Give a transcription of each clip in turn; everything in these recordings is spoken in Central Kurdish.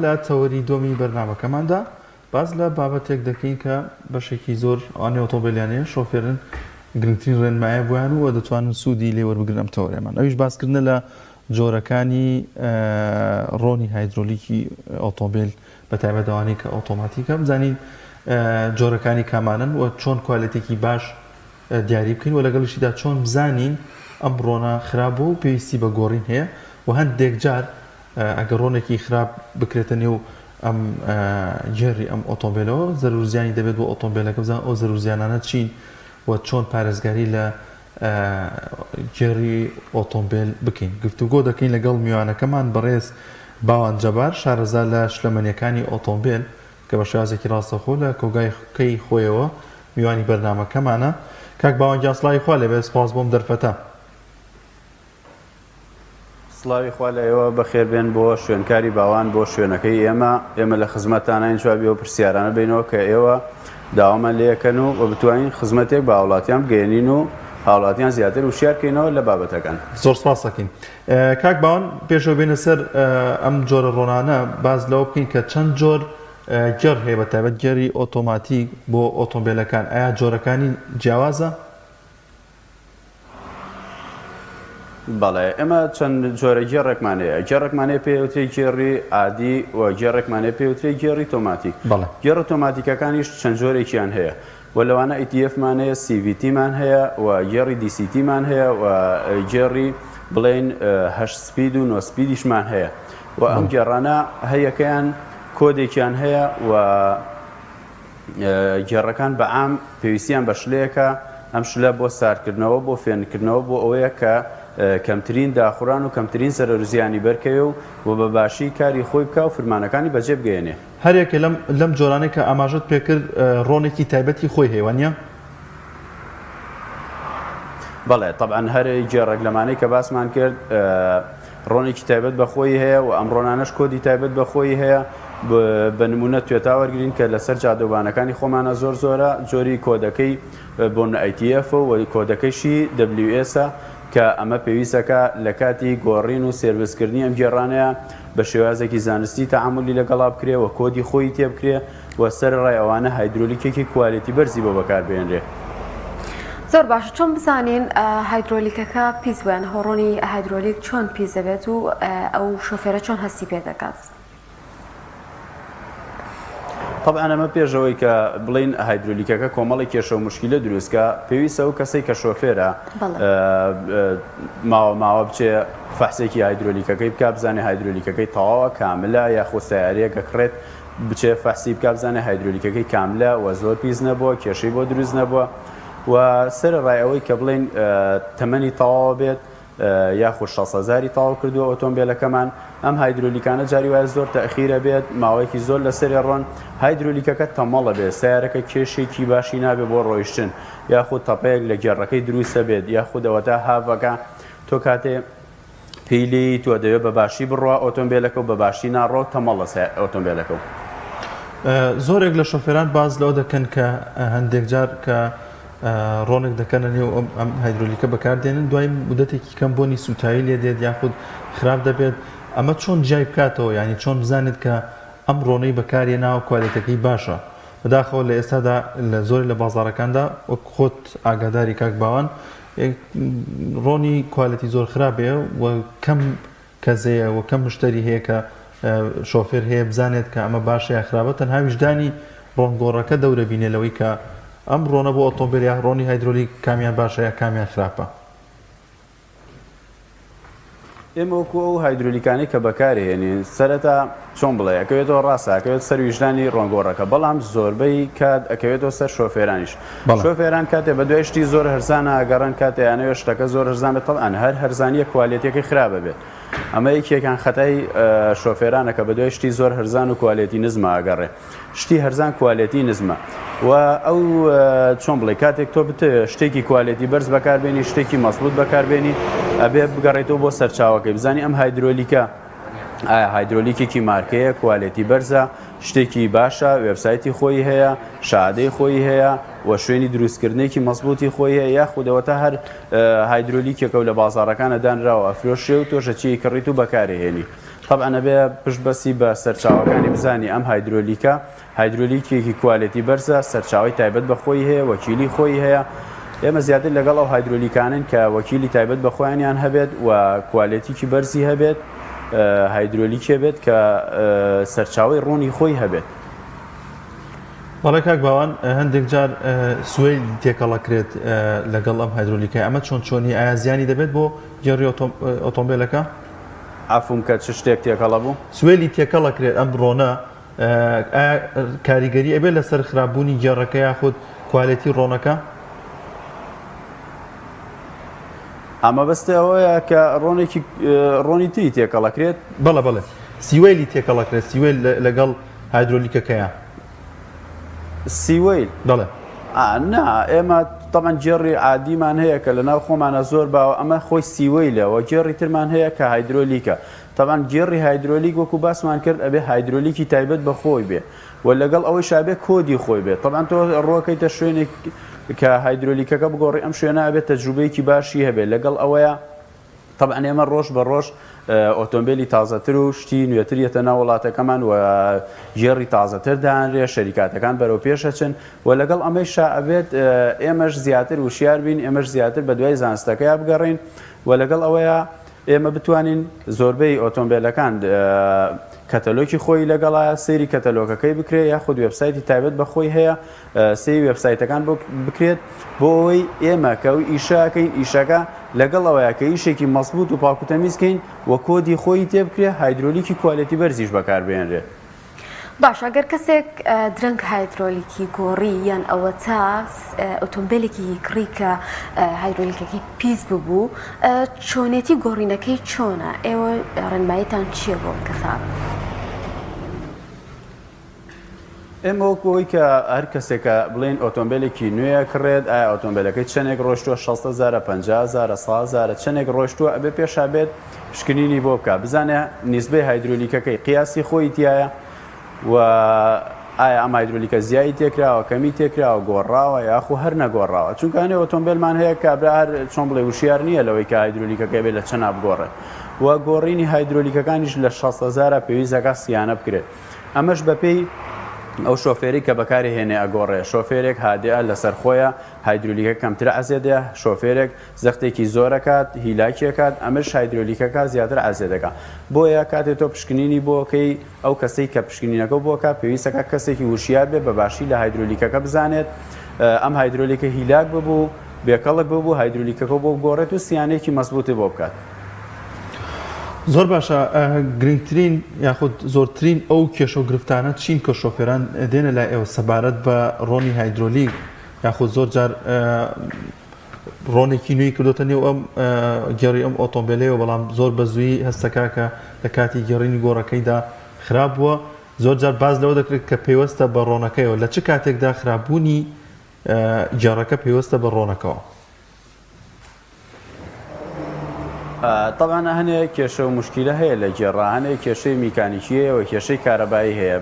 لە تەوەری دۆمی بەرنامەکەماندا باز لە بابەتێک دەکەین کە بەشێکی زۆر ئەوانەی ئۆتۆمبیلیانەیە شۆفێرن گرنگترین ڕێنمایە بۆیان و دەتوانن سوودی لێ وەربگرن ئەم تەوەریەمان. ئەویش باسکردنە لە جۆرەکانی ڕۆنی هایدرۆلیکی ئۆتۆمبیل بەتایبەت ئەوانەی کە ئۆتۆماتیکە بزانین جۆرەکانی کامانن و چۆن کوالێتێکی باش دیاری بکەین و لەگەڵیشیدا چۆن بزانین ئەم ڕۆنە خراپ بوو و پێویستی بە گۆڕین هەیە و هەندێک جار ئەگەر ڕۆنێکی خراپ بکرێتە نێو ئەم گێڕی ئەم ئۆتۆمبیلەوە زەرورزیانی دەبێت بۆ ئۆتۆمبیلەکە بزان ئەو زەرورزیانانە چین و چۆن پارێزگاری لە گێڕی ئۆتۆمبیل بکەین. گفتوگۆ دەکەین لەگەڵ میوانەکەمان بەڕێز باوان جەبار شارەزا لە شلەمەنیەکانی ئۆتۆمبیل کە بە شێوازێکی ڕاستەخۆ لە کۆگای خۆیەوە میوانی بەرنامەکەمانە. کاک باوان گیاسڵاوی خوا لێبێ، سپاس بۆم دەرفەتە. سڵاوی خوا لەوە بەخێربێن بۆ شوێنکاری باوان بۆ شوێنەکەی ئێمە لە خزمەتانین چوابی و پرسیارانە بینەوە کە ئێوە داوامان لێەکەن و بتوانین خزمەتێک بە هاوڵاتیان بگەێنین و هاوڵاتیان زیاتر وشیارکەینەوە لە بابەتەکان. زۆر سپاس دەکەین. کاک باوان پێشەوە بێنە سەر ئەم جۆرە ڕۆنانە باز لەوە بکەین کە چەند جۆر گێڕ هەیە بەتایبەت گێڕی ئۆتۆماتیک بۆ ئۆتۆمبیلەکان. ئایا جۆرەکانی جیاوازە؟ بەڵێ ئێمە چەند جۆرە گێڕێکمانەیە. گێڕێکمانەیە پێوتری گێڕی عادی و گێڕێکمانەیە پێوتری گێڕی تۆماتیک. گێڕ تۆماتیکەکانیش چەند جۆرێکیان هەیە و لەوانە ئیتیفمانەیە، CVTمان هەیە و گێڕی DCTمان هەیە و گێڕی بڵێن 8 سپید و 9 سپیدیشمان هەیە و ئەم گێڕانە هەیەکەیان کۆدێکیان هەیە و گێڕەکان بەعام پێویستیان بە شلەیەکە. ئەم شلە بۆ ساردکردنەوە بۆ فێنکردنەوە بۆ ئەوەیە کە کەمترین داخوران و کەمترین سەرۆرزیانی بەرکەوێ و بە باشی کاری خۆی بکە و فرمانەکانی بەجێ بگەێنێ. هەرێکە لەم جۆرانەی کە ئاماژەت پێکرد ڕۆنێکی تایبەتی خۆی هەیوانە؟ بەڵێ طبعاً هەر گێڕێک لەمانەی کە باسمان کرد ڕۆنێکی تایبەت بەخۆی هەیە و ئەم ڕۆنانەش کۆدی تایبەت بەخۆی هەیە. بە نمونە توێتاوەرگرین کە لەسەر جادۆبانەکانی خۆمانە زۆر زۆرە جۆری کۆدەکەی بۆن ITF و کۆدەکەیشی WS کە ئەمە پێویستەکە لە کاتی گۆڕین و سێرڤیسکردنی ئەم گێڕانەیە بە شێوازێکی زانستی تەعاملی لەگەڵا بکرێ و کۆدی خۆی تێبکرێ و سەرڕای ئەوانە هایدرۆلیکێکی کوالیتی بەرزی بۆ بەکاربێنرێ. زۆر باشە. چۆن بزانین هایدرۆلیکەکە پیس بوویان هۆڕۆنی هایدرۆلیک چۆن پیس دەبێت و ئەو شۆفێرە چۆن هەستی پێ دەکات؟ طبعا ئەمە پێشەوەی کە بڵین هایدرۆلیکەکە کۆمەڵی کێشە و مشکلە دروستکە پێویستە و کەسەی کە شۆفێرە ماوە بچێ فەحسێکی هایدرۆلیکەکەی بکە بزانێ هایدرۆلیکەکەی تەواوە کاملە یاخۆ سیارەیەکە کڕێت بچێ فەحسی بکە بزانێ هایدرۆلیکەکەی کاملە و زۆر پیس نەبووە کێشەی بۆ دروست نەبووە و سەرڕای ئەوەی کە بڵین تەمەنی تەواوە بێت یاخۆ 600,000 تاوا کردووە ئۆتۆمبیلەکەمان. ئەم هایدرۆلیکانە جاری وایە زۆر تەخیرە بێت ماوەیەکی زۆر لەسەری ڕۆن هایدرۆلیکەکە تەمەڵە بێت سیارەکە کێشێکی باشی نابێت بۆ ڕۆیشتن یاخود تەپەیەک لە گێڕەکەی دروستە بێت یاخود ئەوەتا هاڤەکە تۆ کاتێ پێیلی تۆ دەوێت بە باشی بڕوا ئۆتۆمبیلەکە و بە باشی ناڕۆ تەمەڵە ئۆتۆمبیلەکە. زۆرێک لە شۆفێران باز لەوە دەکەن کە هەندێک جار کە ڕۆنێک دەکەنە نێو ئەم هایدرۆلیکە بەکاردێنن دوای مدەتێکی کەم بۆنی سوتایی لێ دێت یاخود خراپ دەبێت. ئەمە چۆن جای بکاتەوە ینی چۆن بزانێت کە ئەم ڕۆنەی بەکارێ ناوە کوالێتەکەی باشە بەداخەوە لە ئێستادا لە زۆری لە بازاڕەکاندا وەک خۆت ئاگاداری کاک باوان ڕۆنی کوالەتی زۆر خراپێ و کەم کەزەیە و کەم مشتری هەیە کە شۆفێر هەیە بزانێت کە ئەمە باشە یا خراپە تەنها ویژدانی ڕۆنگۆڕەکە دەورە بینێلەوەی کە ئەم ڕۆنە بۆ ئۆتۆمبیل یا ڕۆنی هایدرۆلیک کامیان باشە یا کامیان خراپە. ئێمە وەکو ئەو هایدرۆلیکانی کە بەکارهێنین سەرەتا چۆن بڵێ ئەکەوێتەوە ڕاستە ئەکەوێت سەر ویژدانی ڕۆنگۆڕەکە بەڵام زۆربەی کات ئەکەوێتەوە سەر شۆفێرانیش. شۆفێران کاتێ بە دوای شتی زۆر هەرزانە ئەگەڕن کاتیانەوە شتەکە زۆر هەرزان بێت تەڵعان هەر هەرزانیە کوالێتیەکەی خراپە بێت. ئەمە یەکێکان خەتای شۆفێرانەکە بە دوای شتی زۆر هەرزان و کوالێتی نزمە ئەگەڕێ. شتی هەرزان کوالێتی نزمە و ئەو چۆن بڵێ کاتێک تۆ بتە شتێکی کوالێتی بەرز بەکاربێنی شتێکی مەسبوط بەکاربێنی ئەبێ بگەڕێتەوە بۆ سەرچاوەکەی بزانی ئەم هایدرۆلیکە ئایا هایدرۆلیکێکی مارکەیە کوالێتی بەرزە شتێکی باشە وێبسایتی خۆی هەیە شادەی خۆی هەیە و شوێنی دروستکردنێکی مەسبوطی خۆی هەیە یاخودەوەتە هەر هایدرۆلیکێکە و لە بازاڕەکانە دانراوە ئەفرۆشێ و تۆشە چی کڕیت و بەکارهێنی طبعا بێ پشت بەسی بە سەرچاوەکانی بزانی ئەم هایدرۆلیکێکی کوالێتی بەرزە سەرچاوی تایبەت بە خۆی هەیە وەکیلی خۆی هەیە ئێمە زیاتر لەگەڵ ئەو هایدرۆلیکانن کە وەکیلی تایبەت بە خۆیانیان هەبێت و کوالێتیکی بەرزی هەبێت هایدرۆلیکێ بێت کە سەرچاوی ڕوونی خۆی هەبێت. بەڵێ کاک باوان هەندێک جار سوێی تێکەڵەکرێت لەگەڵ ئەم هایدرۆلیکای ئەمە چۆنی ئایا زیانی دەبێت بۆ گێڕی ئۆتۆمبیلەکە؟ ئافوم کە چ شتێک تێکەڵە بوو؟ سوێلی تێکەڵەکرێت ئەم ڕۆنە کاریگەری ئەبێت لەسەر خراپبوونی گێڕەکە یاخود کوالێتی ڕۆنەکە؟ ئەمە بەستە ئەوەیە کە ڕۆنی تری تێکەڵەکرێت؟ بەڵێ سیوێلی تێکەڵەکرێت سیوێل لەگەڵ هایدرۆلیکەکەیە. سیوەیل؟ بەڵێ نا ئێمە تەمان گێڕی عادیمان هەیە کە لەناو خۆمانە زۆر باوە ئەمە خۆی سیوەیلەوە گێڕی ترمان هەیە کە هایدرۆلیکە. تەمان گێڕی هایدرۆلیک وەکو باسمان کرد ئەبێ هایدرۆلیکی تایبەت بە خۆی بێ و لەگەڵ ئەوەی شابێ کۆدی خۆی بێت. تەمان تۆ ڕۆکەیتە شوێنێک کە هایدرۆلیکەکە بگۆڕی ئەم شوێنە ئەبێت تەجروبەیەکی باشی هەبێت لەگەڵ ئەوەیە طبعا ئێمە ڕۆژ بە ڕۆژ ئۆتۆمبیلی تازەتر و شتی نوێتریەتە ناو وڵاتەکەمان و گێڕی تازەتر دانرێ شەریکاتەکان بەرەو پێشەچن و لەگەڵ ئەمەیشا ئەبێت ئێمەش زیاتر وشیار بین ئێمەش زیاتر بە دوای زانستەکەی بگەڕین و لەگەڵ ئەوەیە ئێمە بتوانین زۆربەی ئۆتۆمبیلەکان کەتەلۆکی خۆی لەگەڵایە سەیری کەتەلۆکەکەی بکرێت یاخود وێبسایتی تایبەت بە خۆی هەیە سەیری وێبسایتەکان بکرێت بۆ ئەوەی ئێمە کە ئیشەکەین ئیشەکە لەگەڵەوەیە کە ئیشێکی مەزبوط و پاکوتەمیزکەین و کۆدی خۆی تێبکرێت هایدرۆلیکی کوالێتی بەرزیش بەکاربێنرێت. باش ئەگەر کەسێک درەنگ هایدرۆلیکی گۆڕی یان ئەوە تا ئۆتۆمبیلێکی کڕی کە هایدرۆلیکەکەی پیس ببوو چۆنێتی گۆڕینەکەی چۆنە ئێوە ڕێنماییتان چییە بۆ کەسە؟ ئێمە وەکەوەی کە هەر کەسێکە بڵێن ئۆتۆمبیلێکی نوێە کڕێت ئایا ئۆتۆمبیلەکەی چەندێک ڕۆشتووە 60,000 50,000 100,000 چەندێک ڕۆشتووە ئەبێ پێشا بێت پشکنینی بۆ بکە بزانێ نیسبەی هایدرۆلیکەکەی قیاسی خۆی تایە و ئایا ئەم هایدرۆلیکە زیایی تێکراوە کەمی تێکراوە گۆڕاوە یاخو هەر نەگۆڕاوە چونکە ئۆتۆمبیلمان هەیە کابرا هەر چۆن بڵێ وشیار نییە لەوەی کە هایدرۆلیکەکەی بێت لە چەند بگۆڕێت و گۆڕینی هایدرۆلیکەکانیش لە 60,000 پێویستەکە سیانە بکرێت ئەمەش بەپێی ئەو شۆفێری کە بەکاری هێنێ ئەگۆڕێ شۆفێرێک هادیە لەسەر خۆیە هایدرۆلیکە کەمتر ئازێدە شۆفێرێک زەختێکی زۆرەکات هیلاکیەکات ئەمەش هایدرۆلیکەکە زیاتر ئازێدەکە بۆیە کاتێک تۆ پشکنینی بۆکەی ئەو کەسەی کە پشکنینەکە بۆکە پێویستەکە کەسێکی وشیار بێ بەباشی لە هایدرۆلیکەکە بزانێت ئەم هایدرۆلیکە هیلاک ببوو بێکەڵک ببوو هایدرۆلیکەکە بۆ بگۆڕێت و سیانێکی مەزبوطی بۆ بکات. زۆر باشە گرنگترین یاخود زۆرترین ئەو کێشە و گرفتانە چین کە شۆفێران دێنە لای ئێوە سەبارەت بە ڕۆنی هایدرۆلیک یاخود زۆر جار ڕۆنێکی نوێی کردوتە نێو ئەم گێڕی ئەم ئۆتۆمبیلەوە بەڵام زۆر بە زووی هەستەکە کە لە کاتی گێڕینی گۆڕەکەیدا خراپ بووە زۆر جار باز لەوە دەکرێت کە پێوەستە بە ڕۆنەکەیەوە لە چ کاتێکدا خراپبوونی گێڕەکە پێوەستە بە ڕۆنەکەەوە؟ طبعا هەنێ کێشە و مشکلە هەیە لە گێڕا هەنێ کێشەی میکانیکیەیە و کێشەی کارەبایی هەیە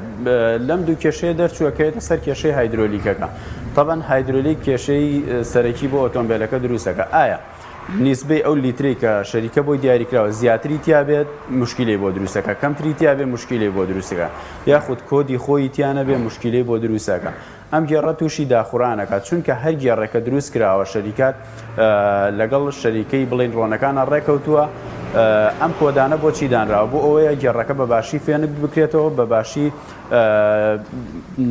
لەم دوو کێشەیە دەرچووەکەوێتە سەر کێشەی هایدرۆلیکەکە طبعا هایدرۆلیک کێشەی سەرەکی بۆ ئۆتۆمبیلەکە دروستەکە ئایا نیسبەی ئەو لیتری کە شەریکە بۆی دیاریکراوە زیاتری تیابێت مشکلی بۆ دروستەکە کەمتری تیابێت مشکلی بۆ دروستەکە یاخود کۆدی خۆی تیانە بێ مشکلی بۆ دروستەکە ئەم گێڕە تووشی داخورانەکە چونکە هەر گێڕێکە دروست کراوە شەریکات لەگەڵ شەریکەی بڵین ڕۆنەکانە ڕێکەوتووە ئەم کۆدانە بۆچی دانراوە بۆ ئەوەیە گێڕەکە بەباشی فێنک بکرێتەوە بەباشی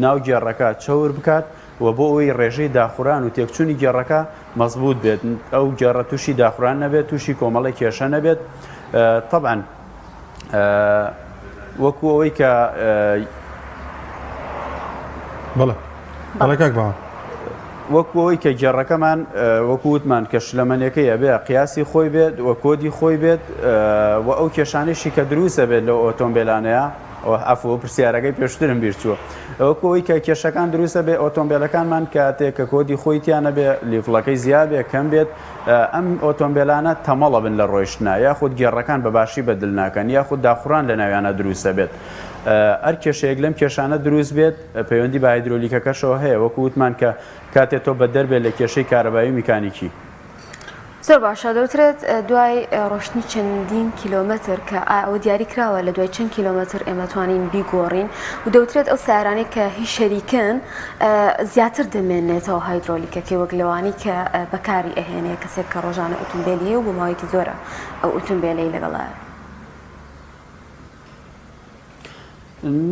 ناو گێڕەکە چەور بکات و بۆ ئەوەی ڕێژەی داخوران و تێکچوونی گێڕەکە مەزبوط بێت ئەو گێڕە تووشی داخوران نەبێت تووشی کۆمەڵی کێشە نەبێت طبعا وەکو ئەوەی کە بەڵێ کاک باوە وەکەوەی کە گێڕەکەمان وەکووتمان کە شلەمەنیەکەی ئەبێ قیاسی خۆی بێت و کۆدی خۆی بێت و ئەو کێشانێشی کە دروستە بێت لە ئۆتۆمبیلانەیە ئەفۆ پرسیارەکەی پێشترم بیرچووە ئەوەکەوەی کە کێشەکان دروستە بێ ئۆتۆمبیلەکانمان کاتێک کە کۆدی خۆی تیانە بێ لیفڵەکەی زیابێ کەم بێت ئەم ئۆتۆمبیلانە تەمەڵە بن لە ڕۆیشتنا یاخود گێڕەکان بەباشی بەدڵ ناکەن یاخود داخوران لە ناویانە دروستە بێت ئەر کێشەیەک لەم کێشانە دروست بێت پەیوەندی بە هایدرۆلیکەکەشەوە هەیە وەکو وتمان کە کاتێک تۆ بە دەربێت لە کێشەی کارەبایی میکانیکی زۆر باشە دەوترێت دوای ڕۆشتنی چەندین کیلۆمەتر کە ئەوە دیاری کراوە لە دوای چەند کیلۆمەتر ئێمە توانین بیگۆڕین و دەوترێت ئەو سیارانەی کە هیچ شەریکن زیاتر دەمێنێتەوە هایدرۆلیکەکەی وەک لەوانی کە بەکاری ئەهێنێ کەسێک کە ڕۆژانە ئۆتۆمبیلی و بۆ ماوەیەکی زۆرە ئەو ئۆتۆمبیلەی لەگەڵایە.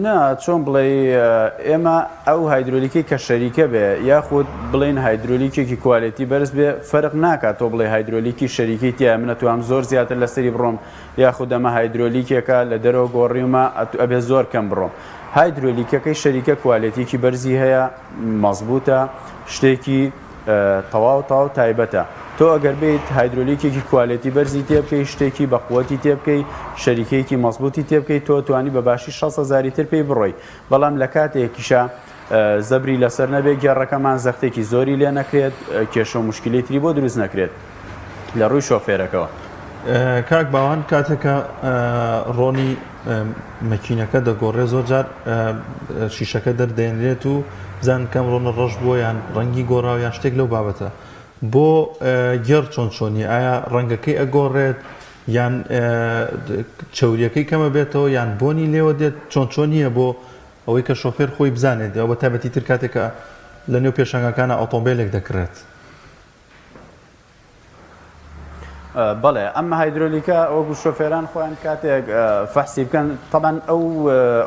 نا چۆن بڵێ ئێمە ئەو هایدرۆلیکی کە شەریکە بێ یاخود بڵێن هایدرۆلیکێکی کوالیتی بەرز بێ فەرق ناکات تۆ بڵێ هایدرۆلیکی شەریکی تیا من نەتوانم زۆر زیاتر لەسەری بڕۆم یاخود ئەمە هایدرۆلیکێکە لە دەرەوە گۆڕیومە ئەبێ زۆر کەم بڕۆم. هایدرۆلیکەکەی شەریکە کوالیتیکی بەرزی هەیە مەزبوطە شتێکی تەواو تایبەتە. تۆ ئەگەر بێت هایدرۆلیکێکی کوالیتی بەرزی تێ بکەی شتێکی بەقوەتی تێ بکەی شەریکەیەکی مەزبوطی تێ بکەی تۆ توانی بە باشی 600,000 تر پێی بڕۆی. بەڵام لە کاتێکیشە زەبری لەسەر نەبێت گێڕەکەمان زەختێکی زۆری لێ نەکرێت کێشە و مشکلی تری بۆ دروست نەکرێت لە ڕووی شۆفێرەکەەوە. کاک باوان کاتێکە ڕۆنی مەکینەکە دەگۆڕێ زۆر جار شیشەکە دەردێنرێت و بزان کەم ڕۆنە ڕەش بۆ یان ڕەنگی گۆڕاو یان شتێک لەو بابەتە بۆ گێڕ چۆنچۆنی ئایا ڕەنگەکەی ئەگۆڕێت یان چەوریەکەی کەمە بێتەوە یان بۆنی لێوە دێت چۆنچۆنیە بۆ ئەوەی کە شۆفێر خۆی بزانێت ئەو بە تایبەتی تر کاتێکە لە نێو پێشنگەکانە ئۆتۆمبیلێک دەکرێت. بەڵێ ئەمە هایدرۆلیکە ئەوە شۆفێران خۆیان کاتێک فەحسی بکەن طبعاً ئەو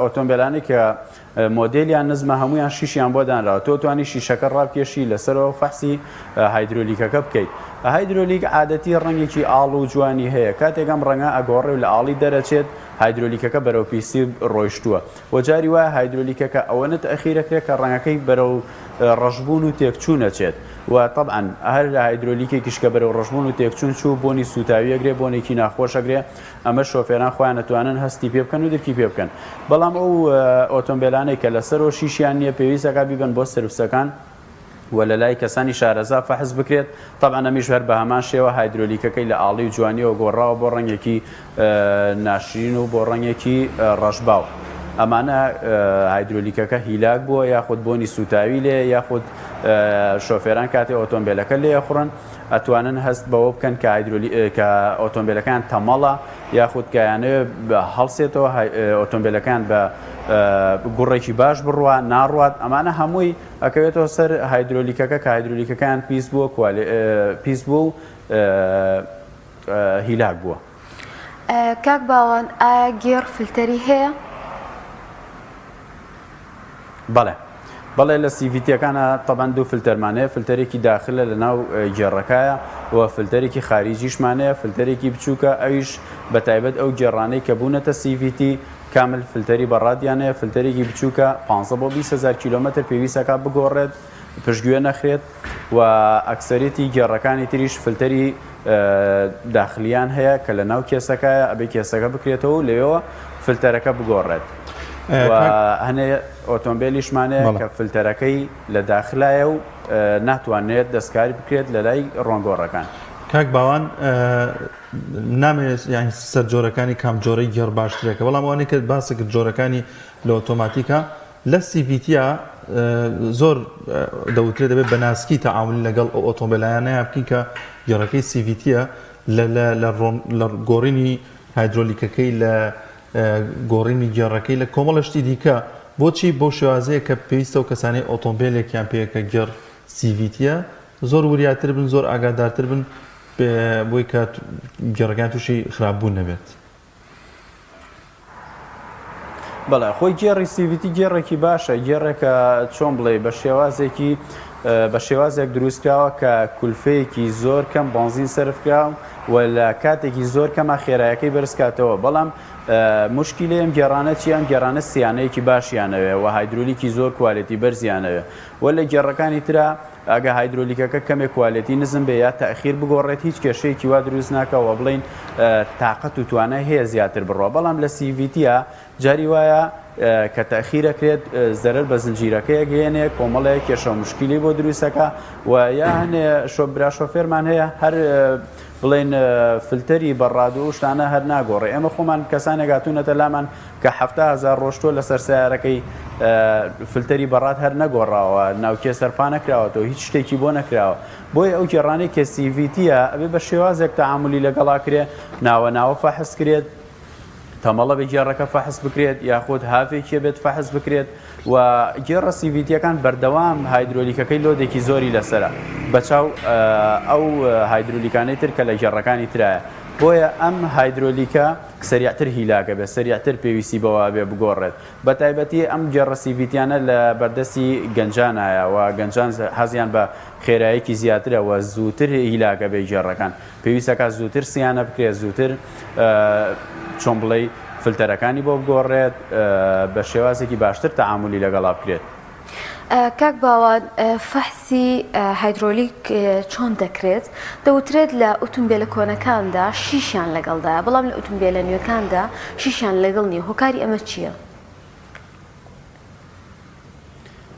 ئۆتۆمبیلانی کە مۆدلیان نزمە هەمویان شیشیان بۆ دانراوە تۆ توانی شیشەکە ڕابکێشی لەسەرەوە فەحسی هایدرۆلیکەکە بکەیت. هایدرۆلیک عادەتی ڕەنگێکی ئاڵ و جوانی هەیە کاتێکم ڕەنگە ئەگۆڕێ و لە ئاڵی دەرەچێت هایدرۆلیکەکە بەرەو پیسی ڕۆیشتووە وەجاری وایە هایدرۆلیکەکە ئەوەنە تەخیرەکرێت کە ڕەنگەکەی بەرەو ڕەشبوون و تێکچوو نەچێت و طبعاً هەر لە هایدرۆلیکێکیش کە بەرەو ڕەشبوون و تێکچوون چوو بۆنی سوتاویەگرێ بۆنێکی ناخۆشەگرێ ئەمە شۆفێران خۆیان نەتوانن هەستی پێ بکەن و دەرکی پێ بکەن. بەڵام ئەو ئۆتۆمبیلانەی کە لەسەرەوە شیشیان نییە پێویستەکە بیبن بۆ سروسەکان و لە لای کەسانی شارەزا فەحز بکرێت طبعاً ئەمیش هەر بە هەمان شێوە هایدرۆلیکەکەی لە ئاڵی و جوانیەوە گۆڕاوە بۆ ڕەنگێکی ناشرین و بۆ ڕەنگێکی ڕەشباو. ئەمانە هایدرۆلیکەکە هیلاک بووە یاخود بۆنی سوتاوی لێ یاخود شۆفێران کاتێ ئۆتۆمبیلەکە لێ خوڕن ئەتوانن هەست بەوە بکەن کە ئۆتۆمبیلەکان تەمەڵە یاخود کایانەوە هەڵسێتەوە ئۆتۆمبیلەکان بە گوڕێکی باش بڕوە ناڕوات ئەمانە هەمووی ئەکەوێتەوە سەر هایدرۆلیکەکە کە هایدرۆلیکەکان پیس بوو و هیلاک بووە. کاک باوان ئایا گێڕ فلتەری هەیە؟ بەڵێ لە سیڤیتیەکانە طبعاً دوو فلتەرمانەیە فلتەرێکی داخلە لە ناو گێڕەکەیە و فلتەرێکی خارجیشمانەیە فلتەرێکی بچووکە ئەویش بە تایبەت ئەو گێڕانەی کە بوونەتە سیڤیتی کامل فلتەری بەڕادیانەیە فلتەرێکی بچووکە 15 بۆ 20,000 کیلۆمەتر پێویستەکە بگۆڕێت پشتگوێ نەخرێت و ئەکسەرێتی گێڕەکانی تریش فلتەری داخلیان هەیە کە لە ناو کێسەکەیە ئەبێ کێسەکە بکرێتەوە و لەوێەوە فلتەرەکە بگۆڕێت. هەنێ ئۆتۆمبیلیشمانەیە کە فلتەرەکەی لە داخلایە و ناتوانێت دەستکاری بکرێت لە لای ڕۆنگۆڕەکان. کاک باوان نامێت یان سەر جۆرەکانی کام جۆرەی گێڕ باشترێکە بەڵام ئەوانەی کە باسی کرد جۆرەکانی لە ئۆتۆماتیکە لە سیڤیتیا زۆر دەوترێت دەبێت بەناسکی تەعاملی لەگەڵ ئەو ئۆتۆمبیلایانەیە بکەین کە گێڕەکەی سیڤیتیە لە گۆڕینی هایدرۆلیکەکەی لە گۆڕینی گێڕەکەی لە کۆمەڵشتی دیکە بۆچی بۆ شێوازەیە کە پێویستە و کەسانەی ئۆتۆمبیلێکیان پێیەکە گێڕ سیڤیتیە زۆر وریاتر بن زۆر ئاگادارتر بن بۆی کە گێڕەکان تووشی خراپبوون نەبێت. بەڵێ خۆی گێڕی سیڤیتی گێڕێکی باشە گێڕێکە چۆن بڵێ بە شێوازێک دروستکراوە کە کولفەیەکی زۆر کەم بنزین سەرفکراو و لە کاتێکی زۆر کەمە خێرایەکەی بەرزکاتەوە بەڵام مشکلی ئەم گێڕانە چی ئەم گێڕانە سیانەیەکی باشیانەوێ و هایدرۆلیکی زۆر کوالیتی بەرزیانەوێ و لە گێڕەکانی ترا ئەگە هایدرۆلیکەکە کەمێک کوالیتی نزم بێ یا تەخیر بگۆڕێت هیچ کێشەیەکی وا دروست ناکەوە بڵین تااقەت و توانای هەیە زیاتر بڕۆ بەڵام لە سیڤیتیە جاری وایە کە تەخیرەکرێت زەرەر بە زنجیرەکەیە گەێنێ کۆمەڵەیە کێشە مشکلی بۆ دروستەکە و یا هەنێ شۆبرا شۆفێرمان هەیە هەر بڵێن فلتەری بەڕاد و شتانە هەر ناگۆڕێ ئێمە خۆمان کەسانێک هاتوونەتە لامان کە 7,000 ڕۆشتۆ لەسەر سیارەکەی فلتەری بەڕات هەر نەگۆڕاوە ناوکێ سەرپا نەکراوەتەوە هیچ شتێکی بۆ نەکراوە بۆیە ئەو گێڕانەی کە سیڤیتیە ئەبێ بە شێوازێک تەعاملی لەگەڵا کرێت ناوە فەحس کرێت تەمەڵە بە گێڕەکە فەحس بکرێت یاخود هافێکی بێت فەحس بکرێت و گێڕە سیڤیتیەکان بەردەوام هایدرۆلیکەکەی لۆدێکی زۆری لەسرە بەچاو ئەو هایدرۆلیکانەی تر کە لە گێڕەکانی ترایە بۆیە ئەم هایدرۆلیکە سریعتر هیلاکە بێت سریعتر پێویستی بەوە بێ بگۆڕێت بە تایبەتی ئەم گێڕە سیڤیتیانە لە بەردەستی گەنجانایە و گەنجان حەزیان بە خێراییەکی زیاترە و زووتر هیلاکە بێ گێڕەکان پێویستەکە زووتر سیانە بکرێت زووتر چۆن بڵێ فلتەرەکانی بۆ بگۆڕێت بە شێوازێکی باشتر تەعاملی لەگەڵا بکرێت. کاک باوان فەحسی هایدرۆلیک چۆن دەکرێت دەوترێت لە ئۆتۆمبیلە کۆنەکاندا شیشیان لەگەڵدایە بەڵام لە ئۆتۆمبیلە نوێکاندا شیشیان لەگەڵ نییە هۆکاری ئەمە چییە؟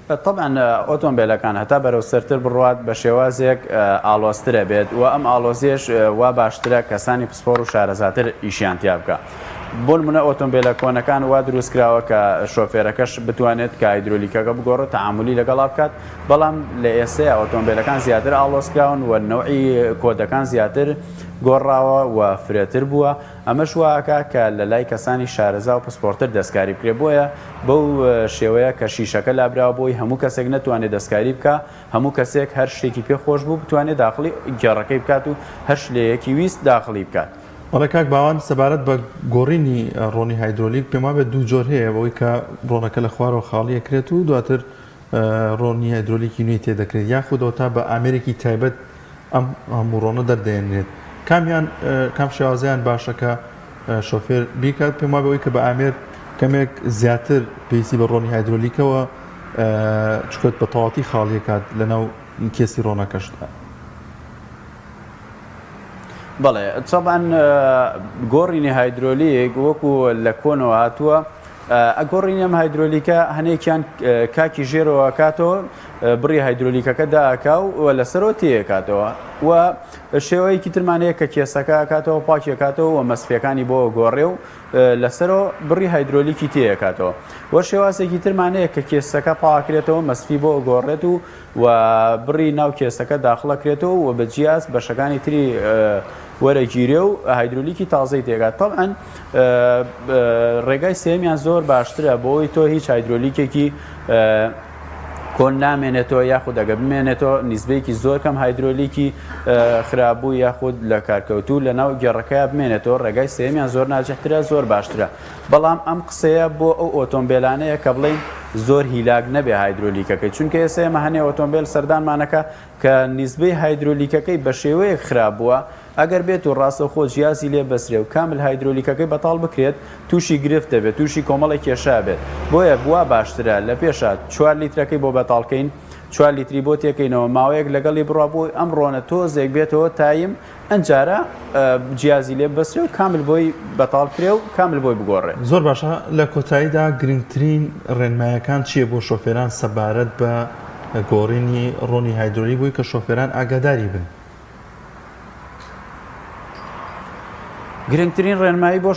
طبعا ئۆتۆمبیلەکان هەتا بەرەو سەرتر بڕوات بە شێوازێک ئالۆسترە بێت و ئەم ئالۆزیێش وا باشترە کەسانی پسپۆر و شارەزاتر ئیشیان تیا بکە. بۆ نمونە ئۆتۆمبیلە کۆنەکان وا دروستکراوە کە شۆفێرەکەش بتوانێت کە هایدرۆلیکەکە بگۆڕێت تەعاملی لەگەڵا بکات بەڵام لە ئێستەیە ئۆتۆمبیلەکان زیاتر ئالۆزکراون و نەوعی کۆدەکان زیاتر گۆڕاوە و فرێتر بووە ئەمەش واکە کە لە لای کەسانی شارەزا و پسپۆرتر دەستکاری بکرێ بۆیە بەو شێوەیە کە شیشەکە لابراوە بۆی هەموو کەسێک نەتوانێت دەستکاری بکە هەموو کەسێک هەر شتێکی پێخۆش بوو بتوانێت داخلی گێڕەکەی بکات و هەر شلەیەکی ویست داخلی بکات. وڵا کاک باوان سەبارەت بە گۆڕینی ڕۆنی هایدرۆلیک پێما بێت دوو جۆر هەیە بەوەی کە ڕۆنەکە لە خوارەوە خاڵیە کرێت و دواتر ڕۆنی هایدرۆلیکی نوێی تێدەکرێت یاخودەوە تا بە ئامێرێکی تایبەت ئەم هەموو ڕۆنە دەردێنرێت کام شێوازیان باشەکە شۆفێر بیکات پێما بەوەی کە بە ئامێر کەمێک زیاتر پێویستی بە ڕۆنی هایدرۆلیکەوە چکۆت بە تەواتی خاڵیەکات لەناو کێسی ڕۆنەکەشدا. بەڵێ چەبان گۆڕینی هایدرۆلیک وەکو لە کۆنەوە هاتووە ئەگۆڕینی ئەم هایدرۆلیکە هەنێکیان کاکی ژێرەوە کاتەوە بڕی هایدرۆلیکەکە داکا و لەسەرەوە تێکاتەوە و شێوەیەکی ترمانەیە کە کێسەکە کاتەوە پاکیەکاتەوە و مەسفیەکانی بۆ گۆڕێ و لەسەرەوە بڕی هایدرۆلیکی تێکاتەوە وە شێوازێکی ترمانەیە کە کێسەکە پاکرێتەوە مەسفی بۆ گۆڕێت و بڕی ناو کێسەکە داخڵەکرێتەوە و بە جیاز بەشەکانی تری وەرەگیرێ و هایدرۆلیکی تازەی تێگات تەڵعەن ڕێگای سێمیان زۆر باشترە بۆی تۆ هیچ هایدرۆلیکێکی کۆن نامێنێتەوە یاخود ئەگە بمێنێتەوە نیزبەیەکی زۆر کەم هایدرۆلیکی خراببوو یاخود لە کارکەوتوو لە ناو گێڕەکەیە بمێنێتەوە ڕێگای سێمیان زۆر ناجەحترە زۆر باشترە بەڵام ئەم قسەیە بۆ ئەو ئۆتۆمبیلانەیە کە بڵێن زۆر هیلاک نەبێ هایدرۆلیکەکەی چونکە ئێسێمە هەنێ ئۆتۆمبیل سەردانمانەکە کە نیزبەی هایدرۆلیکەکەی بە شێوەیە خراپ بووە ئەگەر بێت و ڕاستەخۆ جیازی لێ بەسرێ و کامل هایدرۆلیکەکەی بەتاڵ بکرێت تووشی گرفت دەبێت تووشی کۆمەڵی کێشا بێت بۆیە بووە باشترە لە پێشە 4 لیترەکەی بۆ بەتاڵکەین 4 لیتری بۆ تێکەینەوە ماوەیەک لەگەڵی بڕوا بۆی ئەم ڕۆنە تۆزێک بێتەوە تایم ئەنجارە جیازی لێ بەسرێ و کامل بۆی بەتاڵ کرێ و کامل بۆی بگۆڕێ. زۆر باشە لە کۆتاییدا گرنگترین ڕێنمایەکان چییە بۆ شۆفێران سەبارەت بە گۆڕینی ڕۆنی هایدرۆلیک بووی کە شۆفێران ئاگاداری بن؟ گرنگترین ڕێنمایی بۆ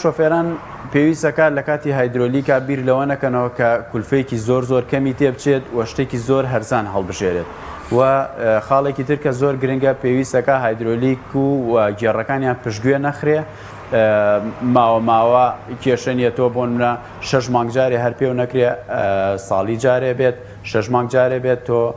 شۆفێران پێویستەکە لە کاتی هایدرۆلیکە بیر لەوە نەکەنەوە کە کولفەیەکی زۆر کەمی تێبچێت و شتێکی زۆر هەرزان هەڵبژێرێت و خاڵێکی تر کە زۆر گرنگە پێویستەکە هایدرۆلیک و گێڕەکانیان پشتگوێ نەخرێ ماوە کێشەنیەتەوە بۆ منە 6 مانگ جارێ هەر پێو نەکرێ ساڵی جارێ بێت 6 مانگ جارێ بێت تۆ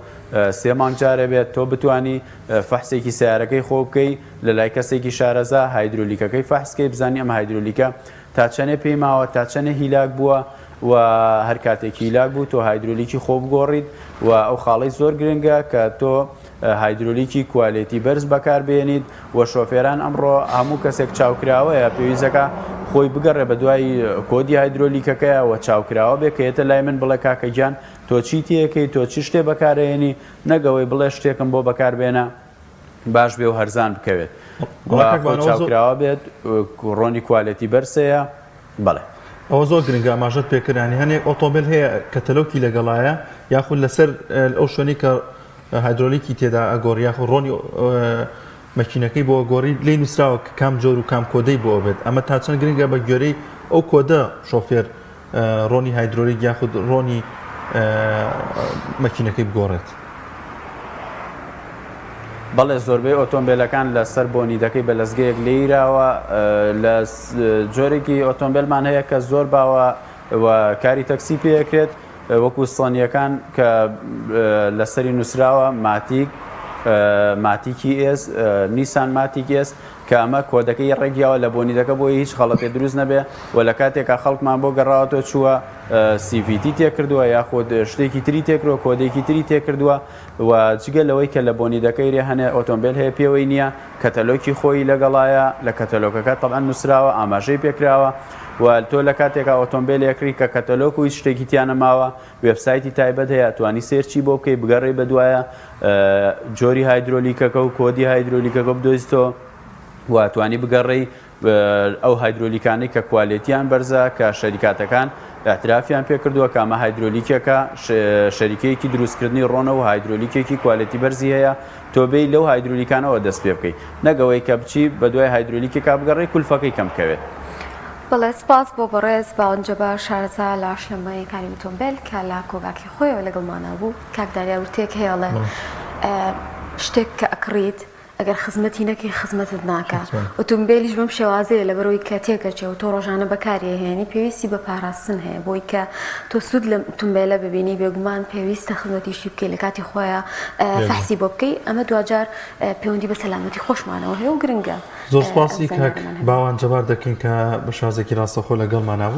3 مانگ جارێ بێت تۆ بتانی فەحسێکی سیارەکەی خۆ بکەی لە لای کەسێکی شارەزا هایدرۆلیکەکەی فەحسکەی بزانی ئەم هایدرۆلیکە تا چەنێ پێی ماوە تا چەنە هیلاک بووە و هەر کاتێکی هیلاک بوو تۆ هایدرۆلیکی خۆ بگۆڕیت و ئەو خاڵی زۆر گرنگە کە تۆ هایدرۆلیکی کوالێتی بەرز بەکاربێنیت و شۆفێران ئەمڕۆ هەموو کەسێک چاوکراوەیە پێویستەکە خۆی بگەڕێ بە دوای کۆدی هایدرۆلیکەکەیە و چاوکراوە بێ کە هێتە لای من بڵێ کاکەگیان تۆ چی تێکەی تۆ چی شتێ بەکارێنی نەگەوەی بڵێ شتێکم بۆ بەکاربێنە باش بێ و هەرزان بکەوێت چاوکراوە بێت ڕۆنی کوالێتی بەرسەیە بڵێ ئەوە زۆر گرنگە ئاماژەت پێکردانی هەنێک ئۆتۆمبیل هەیە کە تەلۆکی لەگەڵایە یاخود لەسەر ئەو شوێنی کە هایدرۆلیکی تێدا ئەگۆڕ یاخود ڕۆنی مەکینەکەی بۆ گۆڕی لێ نووسراوە کام جۆر و کام کۆدەی بۆ بێت ئەمە تا چەند گرنگە بە گوێرەی ئەو کۆدە شۆفێر ڕۆنی هایدرۆلیک یاخود ڕۆنی مەکینەکەی بگۆڕێت. بەڵێ زۆربەی ئۆتۆمبیلەکان لەسەر بۆنیدەکەی بە لەزگەیەک لێیراوە لە جۆرێکی ئۆتۆمبیلمان هەیە کە زۆر باوە و کاری تەکسی پێکرێت وەکو سڵانیەکان کە لەسەری نووسراوە ماتیکی ئێس نیسان ماتیک ئێس کە ئەمە کۆدەکەی ڕێگیاوە لە بۆنیدەکە بۆی هیچ خەڵەتێ دروست نەبێ و لە کاتێکا خەڵکمان بۆ گەڕاوەوە چووە CVT تێکردووە یاخود شتێکی تری تێکرۆ کۆدێکی تری تێکردووە و جگە لەوەی کە لە بۆنیدەکەی رێ هەنێ ئۆتۆمبیل هەیە پێوەی نییە کەتەلۆکی خۆی لەگەڵایە لە کەتەلۆکەکە تەبعەن نووسراوە ئاماژەی پێکراوە و تۆ لە کاتێکا ئۆتۆمبیلێکری کە کەتەلۆک و هیچ شتێکی تیانەماوە وێبسایتی تایبەت هەیە توانی سێرچی بۆ بکەی بگەڕێ بەدوایە جۆری هایدرۆلیکەکە و کۆدی هایدرۆلیکەکە بدۆزیتەوە و توانی بگەڕێی ئەو هایدرۆلیکانەی کە کوالێتیان بەرزە کە شەریکاتەکان اعترافیان پێکردووە کە ئەمە هایدرۆلیکەکە شەریکەیەکی دروستکردنی ڕۆنە و هایدرۆلیکێکی کوالێتی بەرزی هەیە تۆبەی لەو هایدرۆلیکانەوە دەست پێ بکەیت نەگەوەی کە بچی بە دوای هایدرۆلیکێکا بگەڕێی کولفەکەی کەمکەوێت. بەڵێ سپاس بۆ بەڕێز باوەنجە بە شارەزا لە ئاشنەمەیەکانی ئۆتۆمبیل کە لە کۆگاکی خۆیەوە لەگەڵمانە بوو کاکداریا ورتێک هەیەڵێ شتێک کە ئەکڕیت ئەگەر خزمەتی نەکەی خزمەتت ناکات ئۆتۆمبیلیش بەم شێوازەیە لەبەرەوەی کە تێکەچێ و تۆ ڕۆژانە بەکارهێنی پێویستی بە پاراستن هەیە بۆی کە تۆ سوود لە ئۆتۆمبیلە ببینی بێگومان پێویستە خزمەتیشی بکەی لە کاتی خۆیان فەحسی بۆ بکەی ئەمە دوجار پەیوەندی بە سەلامەتی خۆشمانەوە هەیە و گرنگە. زۆر سپاسی کاک باوەنجەبار دەکەین کە بە شازێکی ڕاستەخۆ لەگەڵمانە بوو.